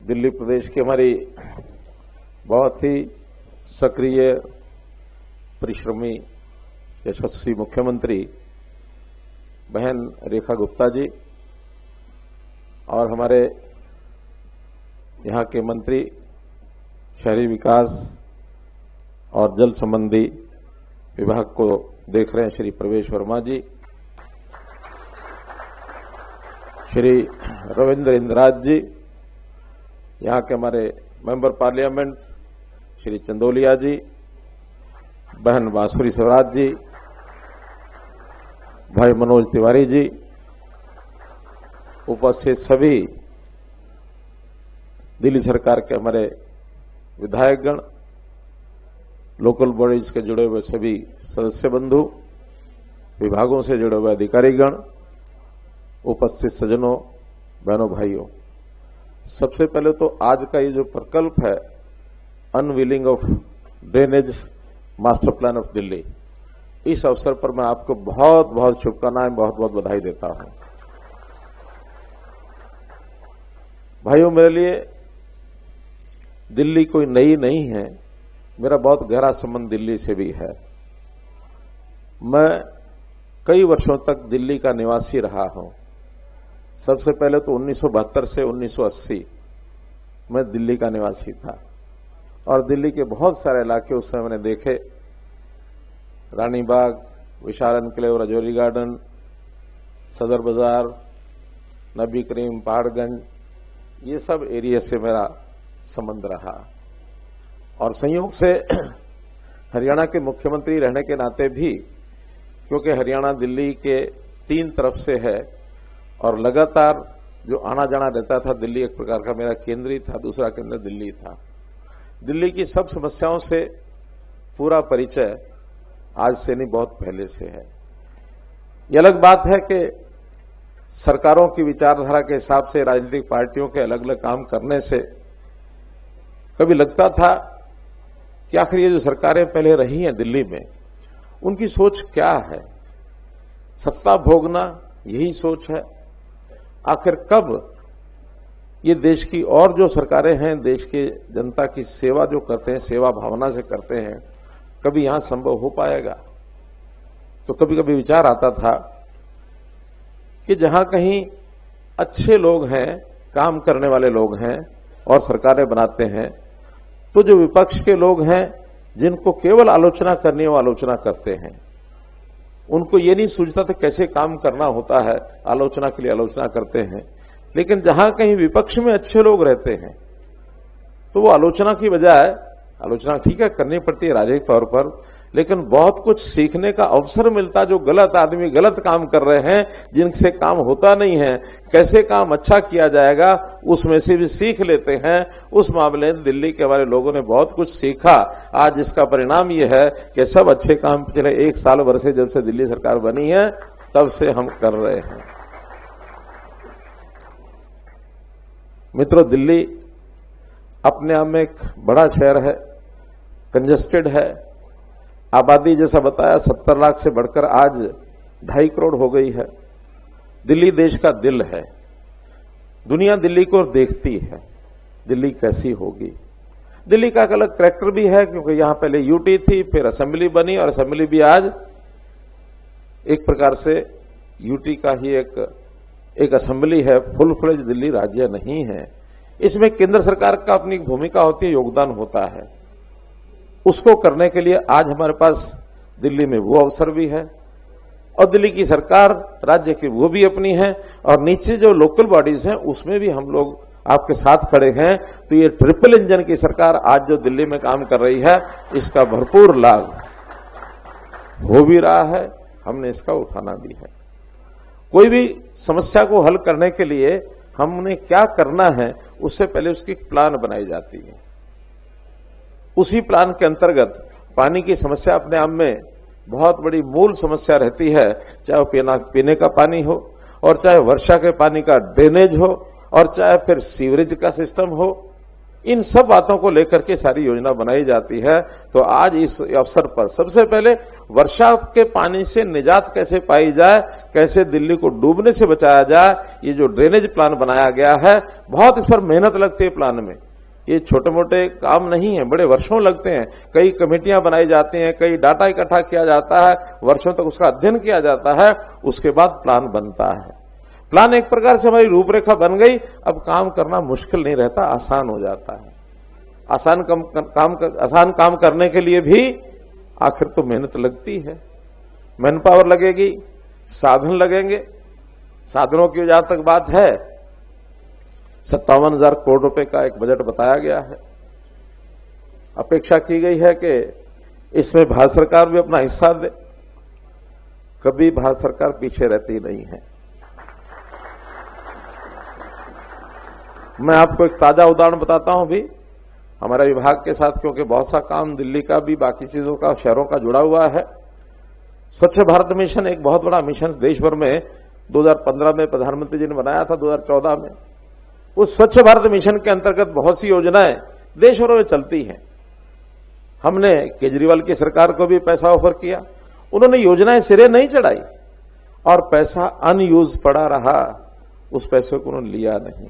दिल्ली प्रदेश की हमारी बहुत ही सक्रिय, परिश्रमी, यशस्वी मुख्यमंत्री बहन रेखा गुप्ता जी और हमारे यहाँ के मंत्री शहरी विकास और जल संबंधी विभाग को देख रहे हैं श्री प्रवेश वर्मा जी, श्री रविंद्र इंद्राज जी, यहाँ के हमारे मेंबर पार्लियामेंट श्री चंदोलिया जी, बहन बांसुरी स्वराज जी, भाई मनोज तिवारी जी, उपस्थित सभी दिल्ली सरकार के हमारे विधायकगण, लोकल बॉडीज के जुड़े हुए सभी सदस्य बंधु, विभागों से जुड़े हुए अधिकारीगण, उपस्थित सज्जनों, बहनों, भाइयों, सबसे पहले तो आज का ये जो प्रकल्प है unveiling of drainage master plan of Delhi, इस अवसर पर मैं आपको बहुत बहुत शुभकामनाएं, बहुत बहुत बधाई देता हूं। भाइयों, मेरे लिए दिल्ली कोई नई नहीं है, मेरा बहुत गहरा संबंध दिल्ली से भी है। मैं कई वर्षों तक दिल्ली का निवासी रहा हूं। सबसे पहले तो 1972 से 1980 मैं दिल्ली का निवासी था और दिल्ली के बहुत सारे इलाके उस समय मैंने देखे, रानी बाग, विशाल एन्क्लेव, राजौरी गार्डन, सदर बाजार, नबी करीम, पहाड़गंज, ये सब एरिया से मेरा संबंध रहा। और संयोग से हरियाणा के मुख्यमंत्री रहने के नाते भी, क्योंकि हरियाणा दिल्ली के 3 तरफ से है और लगातार जो आना जाना रहता था, दिल्ली एक प्रकार का मेरा केंद्र ही था, दूसरा केंद्र दिल्ली था। दिल्ली की सब समस्याओं से पूरा परिचय आज से नहीं, बहुत पहले से है। ये अलग बात है कि सरकारों की विचारधारा के हिसाब से राजनीतिक पार्टियों के अलग अलग काम करने से कभी लगता था कि आखिर ये जो सरकारें पहले रही हैं दिल्ली में, उनकी सोच क्या है? सत्ता भोगना यही सोच है? आखिर कब ये देश की और जो सरकारें हैं, देश के जनता की सेवा जो करते हैं, सेवा भावना से करते हैं, कभी यहां संभव हो पाएगा? तो कभी कभी विचार आता था कि जहां कहीं अच्छे लोग हैं, काम करने वाले लोग हैं और सरकारें बनाते हैं, तो जो विपक्ष के लोग हैं जिनको केवल आलोचना करनी है वो आलोचना करते हैं। उनको ये नहीं सूझता था कैसे काम करना होता है, आलोचना के लिए आलोचना करते हैं। लेकिन जहां कहीं विपक्ष में अच्छे लोग रहते हैं तो वो आलोचना की बजाय, आलोचना ठीक है करनी पड़ती है राजनीतिक तौर पर, लेकिन बहुत कुछ सीखने का अवसर मिलता। जो गलत आदमी गलत काम कर रहे हैं, जिनसे काम होता नहीं है, कैसे काम अच्छा किया जाएगा उसमें से भी सीख लेते हैं। उस मामले में दिल्ली के हमारे लोगों ने बहुत कुछ सीखा। आज इसका परिणाम यह है कि सब अच्छे काम पिछले 1 साल भर से, जब से दिल्ली सरकार बनी है, तब से हम कर रहे हैं। मित्रों, दिल्ली अपने आप में एक बड़ा शहर है, कंजेस्टेड है। आबादी जैसा बताया 70 लाख से बढ़कर आज 2.5 करोड़ हो गई है। दिल्ली देश का दिल है। दुनिया दिल्ली को देखती है, दिल्ली कैसी होगी। दिल्ली का एक अलग कैरेक्टर भी है, क्योंकि यहां पहले यूटी थी, फिर असेंबली बनी और असेंबली भी आज एक प्रकार से यूटी का ही एक असेंबली है, फुल फ्लेज दिल्ली राज्य नहीं है। इसमें केंद्र सरकार का अपनी भूमिका होती है, योगदान होता है। उसको करने के लिए आज हमारे पास दिल्ली में वो अवसर भी है और दिल्ली की सरकार राज्य की वो भी अपनी है और नीचे जो लोकल बॉडीज हैं उसमें भी हम लोग आपके साथ खड़े हैं। तो ये ट्रिपल इंजन की सरकार आज जो दिल्ली में काम कर रही है, इसका भरपूर लाभ हो भी रहा है, हमने इसका उठाना भी है। कोई भी समस्या को हल करने के लिए हमने क्या करना है, उससे पहले उसकी प्लान बनाई जाती है। उसी प्लान के अंतर्गत पानी की समस्या अपने आप में बहुत बड़ी मूल समस्या रहती है, चाहे वो पीने का पानी हो और चाहे वर्षा के पानी का ड्रेनेज हो और चाहे फिर सीवरेज का सिस्टम हो। इन सब बातों को लेकर के सारी योजना बनाई जाती है। तो आज इस अवसर पर सबसे पहले वर्षा के पानी से निजात कैसे पाई जाए, कैसे दिल्ली को डूबने से बचाया जाए, ये जो ड्रेनेज प्लान बनाया गया है, बहुत इस पर मेहनत लगती है प्लान में। ये छोटे मोटे काम नहीं है, बड़े वर्षों लगते हैं। कई कमेटियां बनाई जाती हैं, कई डाटा इकट्ठा किया जाता है, वर्षों तक उसका अध्ययन किया जाता है, उसके बाद प्लान बनता है। प्लान एक प्रकार से हमारी रूपरेखा बन गई, अब काम करना मुश्किल नहीं रहता, आसान हो जाता है। आसान काम करने के लिए भी आखिर तो मेहनत लगती है, मैन पावर लगेगी, साधन लगेंगे। साधनों की जहां तक बात है, 57,000 करोड़ रुपए का एक बजट बताया गया है। अपेक्षा की गई है कि इसमें भारत सरकार भी अपना हिस्सा दे। कभी भारत सरकार पीछे रहती नहीं है। मैं आपको एक ताजा उदाहरण बताता हूं भी, हमारे विभाग के साथ, क्योंकि बहुत सा काम दिल्ली का भी, बाकी चीजों का, शहरों का जुड़ा हुआ है। स्वच्छ भारत मिशन एक बहुत बड़ा मिशन देश भर में 2015 में प्रधानमंत्री जी ने बनाया था, 2014 में। उस स्वच्छ भारत मिशन के अंतर्गत बहुत सी योजनाएं देश भर में चलती हैं। हमने केजरीवाल की सरकार को भी पैसा ऑफर किया, उन्होंने योजनाएं सिरे नहीं चढ़ाई और पैसा अनयूज पड़ा रहा, उस पैसे को उन्होंने लिया नहीं।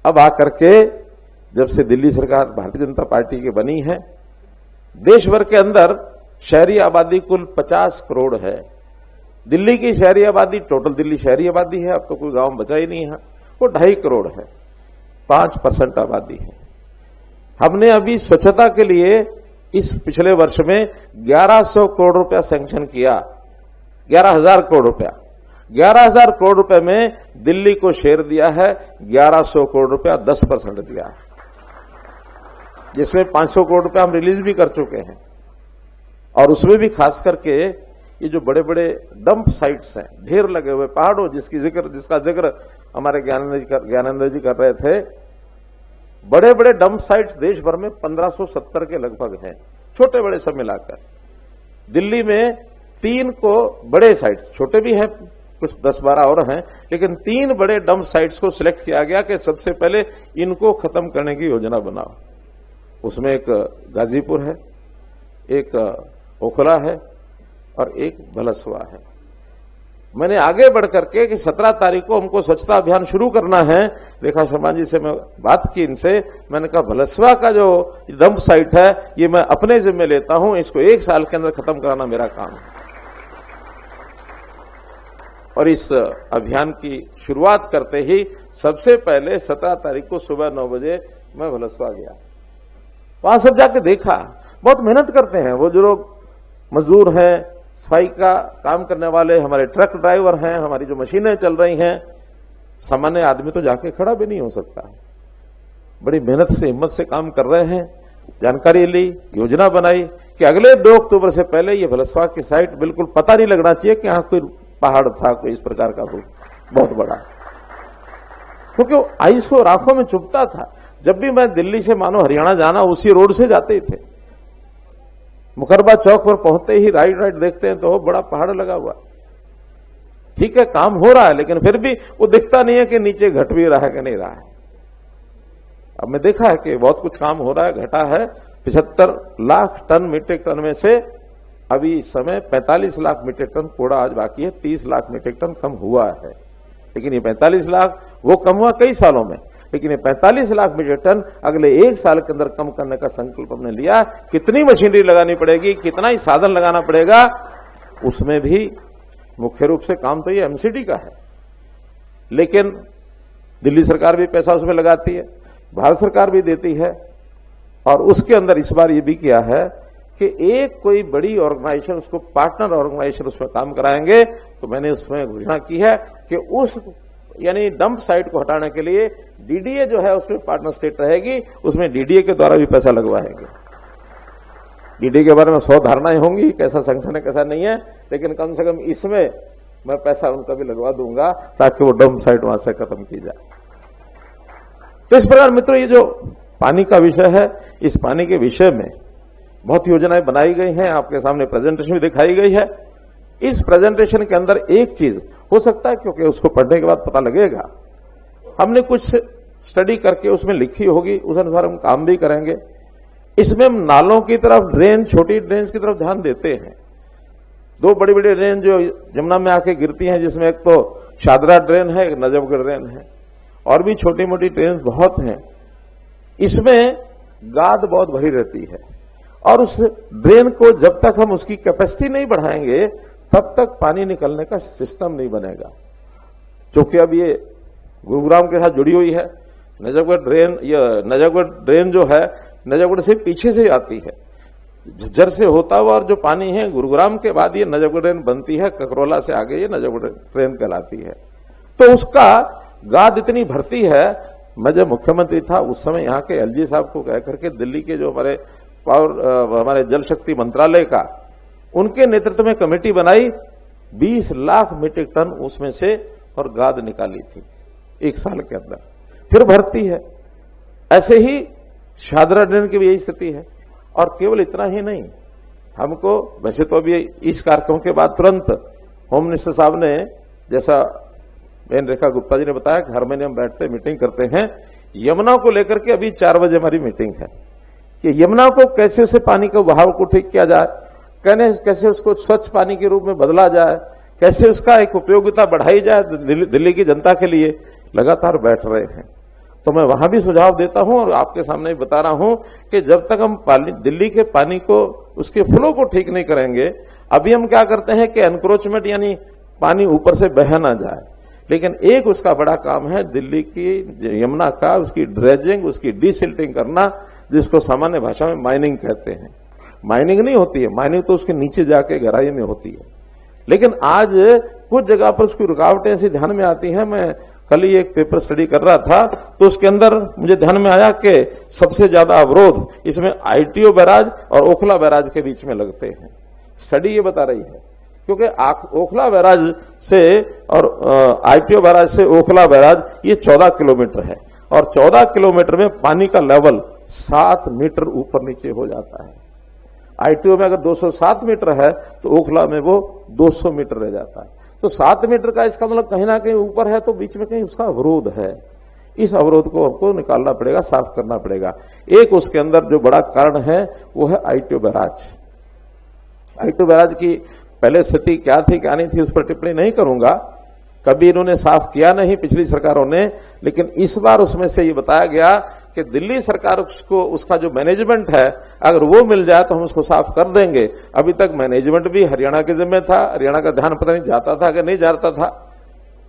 अब आकर के जब से दिल्ली सरकार भारतीय जनता पार्टी की बनी है, देश भर के अंदर शहरी आबादी कुल 50 करोड़ है। दिल्ली की शहरी आबादी, टोटल दिल्ली शहरी आबादी है, अब तो कोई गांव बचा ही नहीं है, वो 2.5 करोड़ है, 5% आबादी है। हमने अभी स्वच्छता के लिए इस पिछले वर्ष में 1100 करोड़ रुपया सैंक्शन किया, 11,000 करोड़ रुपया। 11,000 करोड़ रुपए में दिल्ली को शेयर दिया है 1100 करोड़ रुपया, 10% दिया, जिसमें 500 करोड़ रुपया हम रिलीज भी कर चुके हैं। और उसमें भी खास करके ये जो बड़े बड़े डंप साइट्स हैं, ढेर लगे हुए पहाड़ों, जिसका जिक्र हमारे ज्ञानेंद्र जी कर रहे थे, बड़े बड़े डंप साइट्स देश भर में 1570 के लगभग हैं, छोटे बड़े सब मिलाकर। दिल्ली में 3 को बड़े साइट्स, छोटे भी हैं कुछ 10-12 और हैं, लेकिन 3 बड़े डंप साइट्स को सिलेक्ट किया गया कि सबसे पहले इनको खत्म करने की योजना बनाओ। उसमें एक गाजीपुर है, एक ओखला है और एक भलसवा है। मैंने आगे बढ़ करके कि 17 तारीख को हमको स्वच्छता अभियान शुरू करना है, रेखा शर्मा जी से मैं बात की इनसे, मैंने कहा भलसवा का जो डंप साइट है ये मैं अपने जिम्मे लेता हूं, इसको 1 साल के अंदर खत्म कराना मेरा काम है। और इस अभियान की शुरुआत करते ही सबसे पहले 17 तारीख को सुबह 9 बजे मैं भलसवा गया। वहां सब जाके देखा, बहुत मेहनत करते हैं वो जो लोग मजदूर हैं, सफाई का काम करने वाले, हमारे ट्रक ड्राइवर हैं, हमारी जो मशीनें चल रही हैं, सामान्य आदमी तो जाके खड़ा भी नहीं हो सकता। बड़ी मेहनत से, हिम्मत से काम कर रहे हैं। जानकारी ली, योजना बनाई कि अगले 2 अक्टूबर से पहले ये भलसवा की साइट बिल्कुल पता नहीं लगना चाहिए कि यहां कोई पहाड़ था, कोई इस प्रकार का बहुत बड़ा, क्योंकि वो आइसो आंखों में चुभता था। जब भी मैं दिल्ली से मानो हरियाणा जाना, उसी रोड से जाते थे। मुकरबा चौक पर पहुंचते ही राइट देखते हैं तो वो बड़ा पहाड़ लगा हुआ। ठीक है, काम हो रहा है, लेकिन फिर भी वो दिखता नहीं है कि नीचे घट भी रहा है कि नहीं रहा है। अब मैं देखा है कि बहुत कुछ काम हो रहा है, घटा है। 75 लाख टन मीट्रिक टन में से अभी इस समय 45 लाख मीट्रिक टन कूड़ा आज बाकी है, 30 लाख मीट्रिक टन कम हुआ है। लेकिन ये 45 लाख वो कम हुआ कई सालों में, लेकिन ये 45 लाख मीट्रिक टन अगले 1 साल के अंदर कम करने का संकल्प हमने लिया। कितनी मशीनरी लगानी पड़ेगी, कितना ही साधन लगाना पड़ेगा, उसमें भी मुख्य रूप से काम तो ये एमसीडी का है, लेकिन दिल्ली सरकार भी पैसा उसमें लगाती है, भारत सरकार भी देती है। और उसके अंदर इस बार ये भी किया है कि एक कोई बड़ी ऑर्गेनाइजेशन, उसको पार्टनर ऑर्गेनाइजेशन उसमें काम कराएंगे। तो मैंने उसमें घोषणा की है कि उस यानी डंप साइट को हटाने के लिए डीडीए जो है उसमें पार्टनर स्टेट रहेगी, उसमें डीडीए के द्वारा भी पैसा लगवाएंगे। डीडीए के बारे में 100 धारणाएं होंगी, कैसा संगठन है कैसा नहीं है, लेकिन कम से कम इसमें मैं पैसा उनका भी लगवा दूंगा ताकि वो डंप साइट वहां से खत्म की जाए। तो इस प्रकार मित्रों, ये जो पानी का विषय है, इस पानी के विषय में बहुत योजनाएं बनाई गई हैं, आपके सामने प्रेजेंटेशन भी दिखाई गई है। इस प्रेजेंटेशन के अंदर एक चीज हो सकता है, क्योंकि उसको पढ़ने के बाद पता लगेगा, हमने कुछ स्टडी करके उसमें लिखी होगी, उस अनुसार हम काम भी करेंगे। इसमें हम नालों की तरफ, ड्रेन, छोटी ड्रेन की तरफ ध्यान देते हैं। दो बड़ी बड़ी ड्रेन जो यमुना में आके गिरती हैं, जिसमें एक तो शादरा ड्रेन है, एक नजफगढ़ ड्रेन है, और भी छोटी मोटी ड्रेन बहुत हैं। इसमें गाद बहुत भरी रहती है और उस ड्रेन को जब तक हम उसकी कैपेसिटी नहीं बढ़ाएंगे तब तक पानी निकलने का सिस्टम नहीं बनेगा। क्योंकि अब ये गुरुग्राम के साथ जुड़ी हुई है। नजफगढ़ ड्रेन जो है, नजफगढ़ से पीछे से आती है, झज्जर से होता हुआ, और जो पानी है गुरुग्राम के बाद ये नजफगढ़ ड्रेन बनती है, ककरोला से आगे ये नजफगढ़ ड्रेन कहलाती है। तो उसका गाद इतनी भरती है। मैं जब मुख्यमंत्री था उस समय यहाँ के एलजी साहब को कह करके दिल्ली के जो हमारे जल शक्ति मंत्रालय का, उनके नेतृत्व में कमेटी बनाई, 20 लाख मीट्रिक टन उसमें से और गाद निकाली थी 1 साल के अंदर, फिर भरती है। ऐसे ही शादरा ड्रेन की भी यही स्थिति है। और केवल इतना ही नहीं, हमको वैसे तो अभी इस कार्यक्रम के बाद तुरंत होम मिनिस्टर साहब ने, जैसा बहन रेखा गुप्ता जी ने बताया कि हर महीने हम बैठते मीटिंग करते हैं, यमुना को लेकर के अभी 4 बजे हमारी मीटिंग है कि यमुना को कैसे उसे पानी के बहाव को ठीक किया जाए, कैसे उसको स्वच्छ पानी के रूप में बदला जाए, कैसे उसका एक उपयोगिता बढ़ाई जाए दिल्ली की जनता के लिए। लगातार बैठ रहे हैं। तो मैं वहां भी सुझाव देता हूं और आपके सामने भी बता रहा हूं कि जब तक हम दिल्ली के पानी को, उसके फ्लो को ठीक नहीं करेंगे, अभी हम क्या करते हैं कि एनक्रोचमेंट यानी पानी ऊपर से बह ना जाए, लेकिन एक उसका बड़ा काम है दिल्ली की यमुना का, उसकी ड्रेजिंग, उसकी डीसिल्टिंग करना, जिसको सामान्य भाषा में माइनिंग कहते हैं। माइनिंग नहीं होती है, माइनिंग तो उसके नीचे जाके गहराई में होती है। लेकिन आज कुछ जगह पर उसकी रुकावटें ऐसी ध्यान में आती हैं। मैं कल ही एक पेपर स्टडी कर रहा था तो उसके अंदर मुझे ध्यान में आया कि सबसे ज्यादा अवरोध इसमें आईटीओ बैराज और ओखला बैराज के बीच में लगते हैं। स्टडी ये बता रही है, क्योंकि ओखला बैराज से और आईटीओ बैराज से ओखला बैराज ये 14 किलोमीटर है और 14 किलोमीटर में पानी का लेवल 7 मीटर ऊपर नीचे हो जाता है। आईटीओ में अगर 207 मीटर है तो ओखला में वो 200 मीटर रह जाता है। तो 7 मीटर का इसका मतलब कहीं ना कहीं ऊपर है, तो बीच में कहीं उसका अवरोध है। इस अवरोध को हमको निकालना पड़ेगा, साफ करना पड़ेगा। एक उसके अंदर जो बड़ा कारण है वो है आईटीओ बैराज। आईटीओ बैराज की पहले स्थिति क्या थी क्या नहीं थी उस पर टिप्पणी नहीं करूंगा, कभी इन्होंने साफ किया नहीं पिछली सरकारों ने, लेकिन इस बार उसमें से ये बताया गया कि दिल्ली सरकार को उसका जो मैनेजमेंट है अगर वो मिल जाए तो हम उसको साफ कर देंगे। अभी तक मैनेजमेंट भी हरियाणा के जिम्मे था, हरियाणा का ध्यान पता नहीं जाता था कि नहीं जाता था।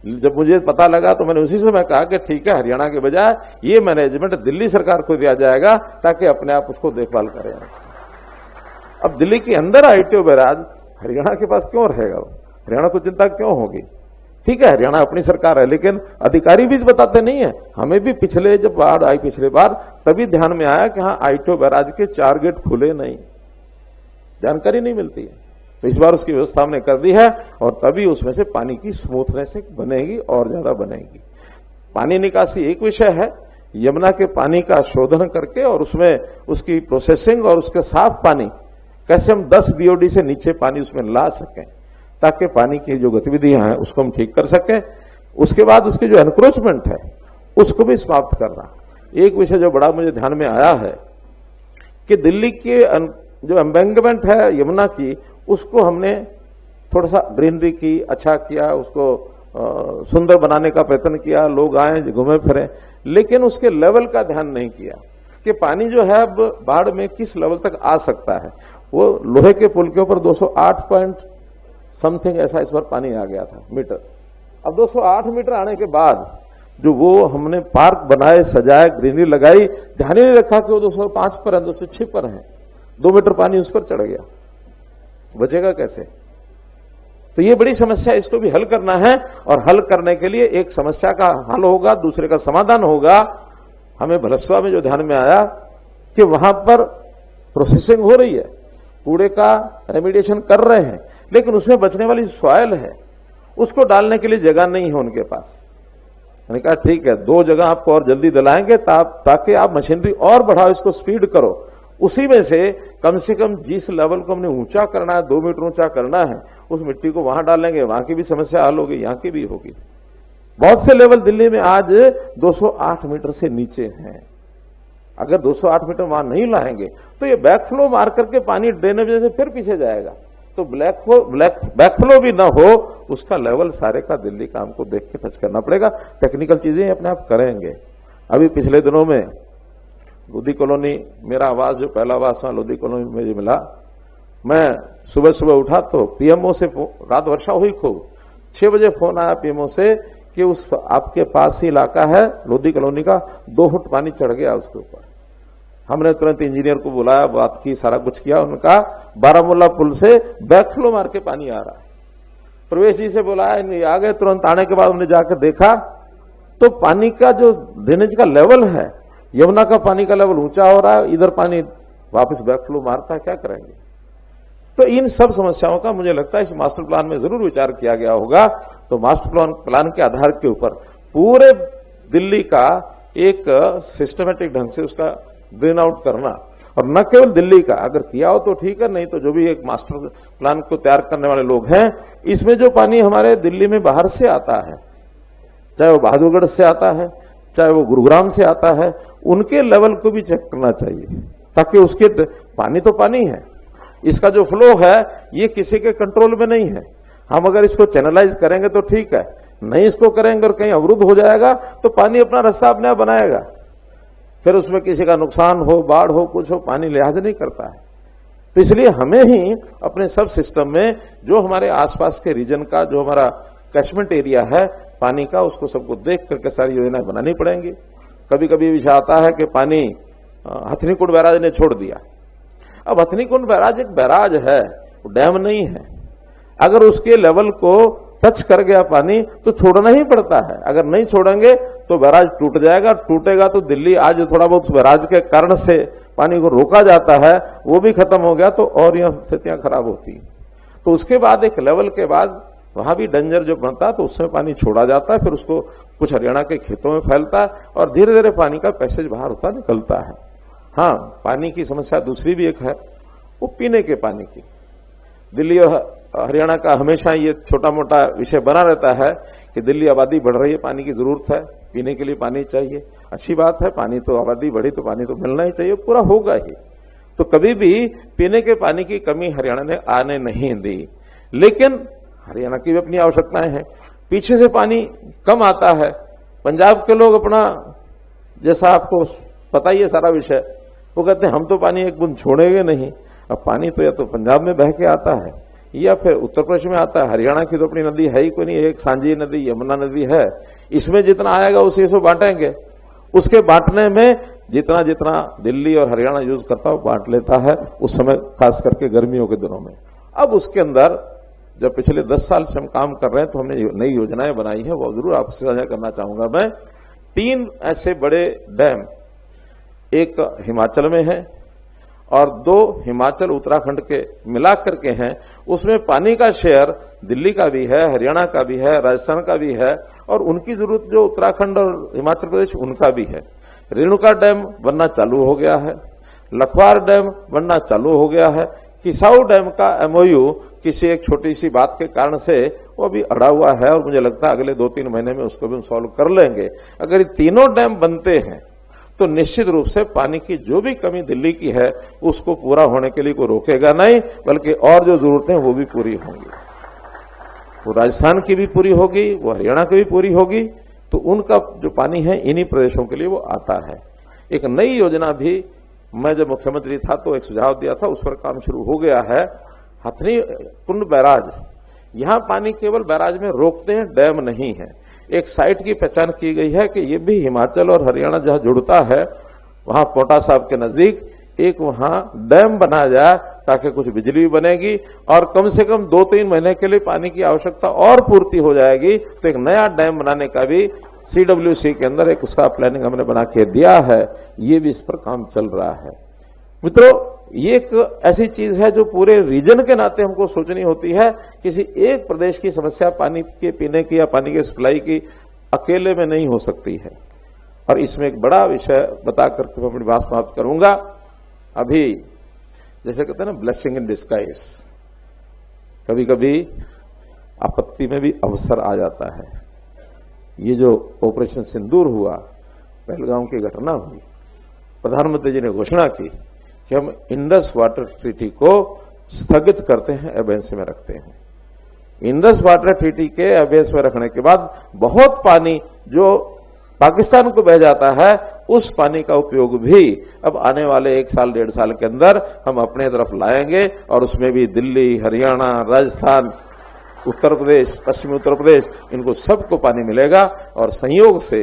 जब मुझे पता लगा तो मैंने उसी समय कहा कि ठीक है, हरियाणा के बजाय ये मैनेजमेंट दिल्ली सरकार को दिया जाएगा ताकि अपने आप उसको देखभाल करें। अब दिल्ली के अंदर आईटीओ बैराज हरियाणा के पास क्यों रहेगा? हरियाणा को चिंता क्यों होगी? ठीक है, हरियाणा अपनी सरकार है, लेकिन अधिकारी भी बताते नहीं है। हमें भी पिछले जब बाढ़ आई पिछले बार तभी ध्यान में आया कि हाँ आईटीओ बैराज के 4 गेट खुले नहीं, जानकारी नहीं मिलती है। तो इस बार उसकी व्यवस्था हमने कर दी है और तभी उसमें से पानी की स्मूथनेस बनेगी और ज्यादा बनेगी। पानी निकासी एक विषय है, यमुना के पानी का शोधन करके और उसमें उसकी प्रोसेसिंग और उसके साफ पानी कैसे हम 10 बीओडी से नीचे पानी उसमें ला सकें ताकि पानी की जो गतिविधियां हैं उसको हम ठीक कर सकें। उसके बाद उसकी जो एनक्रोचमेंट है उसको भी समाप्त करना। एक विषय जो बड़ा मुझे ध्यान में आया है कि दिल्ली के जो एम्बैंकमेंट है यमुना की, उसको हमने थोड़ा सा ग्रीनरी की, अच्छा किया, उसको सुंदर बनाने का प्रयत्न किया, लोग आए घूमे फिरे, लेकिन उसके लेवल का ध्यान नहीं किया कि पानी जो है अब बाढ़ में किस लेवल तक आ सकता है। वो लोहे के पुल के ऊपर 208 पॉइंट समथिंग ऐसा इस बार पानी आ गया था मीटर। अब 208 मीटर आने के बाद जो वो हमने पार्क बनाए, सजाए, ग्रीनरी लगाई, ध्यान ही नहीं रखा कि वो 205 पर है, 206 पर है, 2 मीटर पानी उस पर चढ़ गया। बचेगा कैसे? तो ये बड़ी समस्या, इसको भी हल करना है और हल करने के लिए एक समस्या का हल होगा, दूसरे का समाधान होगा। हमें भलसवा में जो ध्यान में आया कि वहां पर प्रोसेसिंग हो रही है, कूड़े का रेमिडिएशन कर रहे हैं, लेकिन उसमें बचने वाली सॉइल है उसको डालने के लिए जगह नहीं है उनके पास। मैंने कहा ठीक है, 2 जगह आपको और जल्दी दिलाएंगे ताकि आप मशीनरी और बढ़ाओ, इसको स्पीड करो। उसी में से कम जिस लेवल को हमने ऊंचा करना है, 2 मीटर ऊंचा करना है, उस मिट्टी को वहां डालेंगे, वहां की भी समस्या हल होगी, यहां की भी होगी। बहुत से लेवल दिल्ली में आज 208 मीटर से नीचे हैं। अगर 208 मीटर वहां नहीं लाएंगे तो ये बैकफ्लो मार करके पानी ड्रेनेज से फिर पीछे जाएगा। तो बैकफ्लो भी ना हो, उसका लेवल सारे का दिल्ली का हमको देख के टच करना पड़ेगा। टेक्निकल चीजें अपने आप करेंगे। अभी पिछले दिनों में लोधी कॉलोनी, मेरा आवास जो पहला आवास वहां लोधी कॉलोनी में मुझे मिला, मैं सुबह सुबह उठा तो पीएमओ से, रात वर्षा हुई खूब, 6 बजे फोन आया पीएमओ से कि उस आपके पास ही इलाका है लोधी कॉलोनी का, 2 फुट पानी चढ़ गया उसके ऊपर। हमने तुरंत इंजीनियर को बुलाया, बात की, सारा कुछ किया। उनका बारामूला पुल से बैकफ्लो मार के पानी आ रहा है। प्रवेश जी से बुलाया, आ गए। तुरंत आने के बाद हमने जाकर देखा तो पानी का जो ड्रेनेज का लेवल है, यमुना का पानी का लेवल ऊंचा हो रहा है, इधर पानी वापस बैकफ्लो मारता है। क्या करेंगे? तो इन सब समस्याओं का मुझे लगता है इस मास्टर प्लान में जरूर विचार किया गया होगा। तो मास्टर प्लान के आधार के ऊपर पूरे दिल्ली का एक सिस्टमेटिक ढंग से उसका ड्रेन आउट करना, और न केवल दिल्ली का, अगर किया हो तो ठीक है, नहीं तो जो भी एक मास्टर प्लान को तैयार करने वाले लोग हैं, इसमें जो पानी हमारे दिल्ली में बाहर से आता है, चाहे वो बहादुरगढ़ से आता है, चाहे वो गुरुग्राम से आता है, उनके लेवल को भी चेक करना चाहिए, ताकि उसके पानी तो पानी है, इसका जो फ्लो है ये किसी के कंट्रोल में नहीं है। हम अगर इसको चैनलाइज करेंगे तो ठीक है, नहीं इसको करेंगे और कहीं अवरुद्ध हो जाएगा तो पानी अपना रास्ता अपने आप बनाएगा, फिर उसमें किसी का नुकसान हो, बाढ़ हो, कुछ हो, पानी लिहाज नहीं करता है। तो इसलिए हमें ही अपने सब सिस्टम में जो हमारे आसपास के रीजन का जो हमारा कैचमेंट एरिया है पानी का, उसको सबको देख करके सारी योजनाएं बनानी पड़ेंगी। कभी कभी विषय आता है कि पानी हथनीकुंड बैराज ने छोड़ दिया। अब हथनीकुंड बैराज एक बैराज है, वो डैम नहीं है। अगर उसके लेवल को टच कर गया पानी तो छोड़ना ही पड़ता है। अगर नहीं छोड़ेंगे तो बैराज टूट जाएगा। टूटेगा तो दिल्ली आज थोड़ा बहुत बैराज के कारण से पानी को रोका जाता है, वो भी खत्म हो गया तो और यह स्थितियां खराब होती। तो उसके बाद एक लेवल के बाद वहां भी डेंजर जो बनता है तो उसमें पानी छोड़ा जाता है, फिर उसको कुछ हरियाणा के खेतों में फैलता है और धीरे धीरे पानी का पैसेज बाहर होता निकलता है। हाँ, पानी की समस्या दूसरी भी एक है, वो पीने के पानी की। दिल्ली और हरियाणा का हमेशा ये छोटा मोटा विषय बना रहता है कि दिल्ली आबादी बढ़ रही है, पानी की जरूरत है, पीने के लिए पानी चाहिए। अच्छी बात है, पानी तो आबादी बढ़ी तो पानी तो मिलना ही चाहिए, पूरा होगा ही। तो कभी भी पीने के पानी की कमी हरियाणा ने आने नहीं दी, लेकिन हरियाणा की भी अपनी आवश्यकताएं हैं। पीछे से पानी कम आता है। पंजाब के लोग अपना, जैसा आपको पता ही है सारा विषय, वो कहते हैं हम तो पानी एक बूंद छोड़ेंगे नहीं। अब पानी तो या तो पंजाब में बह के आता है या फिर उत्तर प्रदेश में आता है। हरियाणा की तो अपनी नदी है ही कोई नहीं, एक सांझी नदी यमुना नदी है, इसमें जितना आएगा उसी से बांटेंगे। उसके बांटने में जितना जितना दिल्ली और हरियाणा यूज करता है बांट लेता है, उस समय खास करके गर्मियों के दिनों में। अब उसके अंदर जब पिछले 10 साल से हम काम कर रहे हैं तो हमने नई योजनाएं बनाई है, वो जरूर आपसे साझा करना चाहूंगा मैं। 3 ऐसे बड़े डैम, एक हिमाचल में है और 2 हिमाचल उत्तराखंड के मिलाकर के हैं। उसमें पानी का शेयर दिल्ली का भी है, हरियाणा का भी है, राजस्थान का भी है, और उनकी जरूरत जो उत्तराखंड और हिमाचल प्रदेश उनका भी है। रेणुका डैम बनना चालू हो गया है, लखवार डैम बनना चालू हो गया है। किसाऊ डैम का एमओयू किसी एक छोटी सी बात के कारण से वो अभी अड़ा हुआ है और मुझे लगता है अगले 2-3 महीने में उसको भी सॉल्व कर लेंगे। अगर ये तीनों डैम बनते हैं तो निश्चित रूप से पानी की जो भी कमी दिल्ली की है उसको पूरा होने के लिए कोई रोकेगा नहीं, बल्कि और जो जरूरतें वो भी पूरी होंगी। वो राजस्थान की भी पूरी होगी, वो हरियाणा की भी पूरी होगी। तो उनका जो पानी है इन्हीं प्रदेशों के लिए वो आता है। एक नई योजना भी मैं जब मुख्यमंत्री था तो एक सुझाव दिया था, उस पर काम शुरू हो गया है। हथनीकुंड बैराज, यहां पानी केवल बैराज में रोकते हैं, डैम नहीं है। एक साइट की पहचान की गई है कि ये भी हिमाचल और हरियाणा जहां जुड़ता है, वहां पोटा साहब के नजदीक एक वहां डैम बनाया जाए ताकि कुछ बिजली बनेगी और कम से कम 2-3 महीने के लिए पानी की आवश्यकता और पूर्ति हो जाएगी। तो एक नया डैम बनाने का भी CWC के अंदर एक उसका प्लानिंग हमने बना के दिया है। ये भी इस पर काम चल रहा है। मित्रों, ये एक ऐसी चीज है जो पूरे रीजन के नाते हमको सोचनी होती है। किसी एक प्रदेश की समस्या पानी के पीने की या पानी के सप्लाई की अकेले में नहीं हो सकती है। और इसमें एक बड़ा विषय बता करके मैं अपनी बात समाप्त करूंगा। अभी जैसे कहते हैं ना, ब्लेसिंग इन डिस्गाइज, कभी कभी आपत्ति में भी अवसर आ जाता है। ये जो ऑपरेशन सिंदूर हुआ, पहलगाम की घटना हुई, प्रधानमंत्री जी ने घोषणा की कि हम इंडस वाटर ट्रीटी को स्थगित करते हैं, अबेंस में रखते हैं। इंडस वाटर ट्रीटी के अबेंस में रखने के बाद बहुत पानी जो पाकिस्तान को बह जाता है, उस पानी का उपयोग भी अब आने वाले 1 साल 1.5 साल के अंदर हम अपने तरफ लाएंगे और उसमें भी दिल्ली, हरियाणा, राजस्थान, उत्तर प्रदेश, पश्चिमी उत्तर प्रदेश, इनको सबको पानी मिलेगा। और संयोग से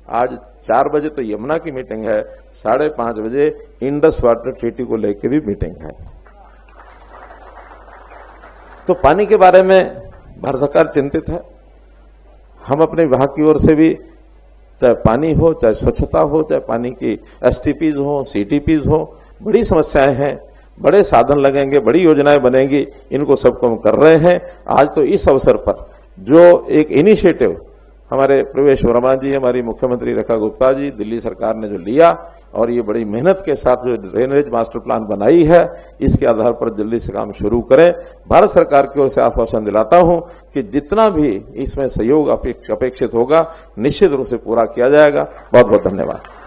आज 4 बजे तो यमुना की मीटिंग है, 5:30 बजे इंडस वाटर ट्रीटी को लेकर भी मीटिंग है। तो पानी के बारे में भारत सरकार चिंतित है। हम अपने विभाग की ओर से भी, चाहे पानी हो, चाहे स्वच्छता हो, चाहे पानी की एसटीपीज हो, सीटीपीज हो, बड़ी समस्याएं हैं, बड़े साधन लगेंगे, बड़ी योजनाएं बनेंगी, इनको सबको हम कर रहे हैं। आज तो इस अवसर पर जो एक इनिशिएटिव हमारे प्रवेश वर्मा जी, हमारी मुख्यमंत्री रेखा गुप्ता जी, दिल्ली सरकार ने जो लिया और ये बड़ी मेहनत के साथ जो ड्रेनेज मास्टर प्लान बनाई है, इसके आधार पर जल्दी से काम शुरू करें। भारत सरकार की ओर से आश्वासन दिलाता हूं कि जितना भी इसमें सहयोग अपेक्षित होगा, निश्चित रूप से पूरा किया जाएगा। बहुत बहुत धन्यवाद।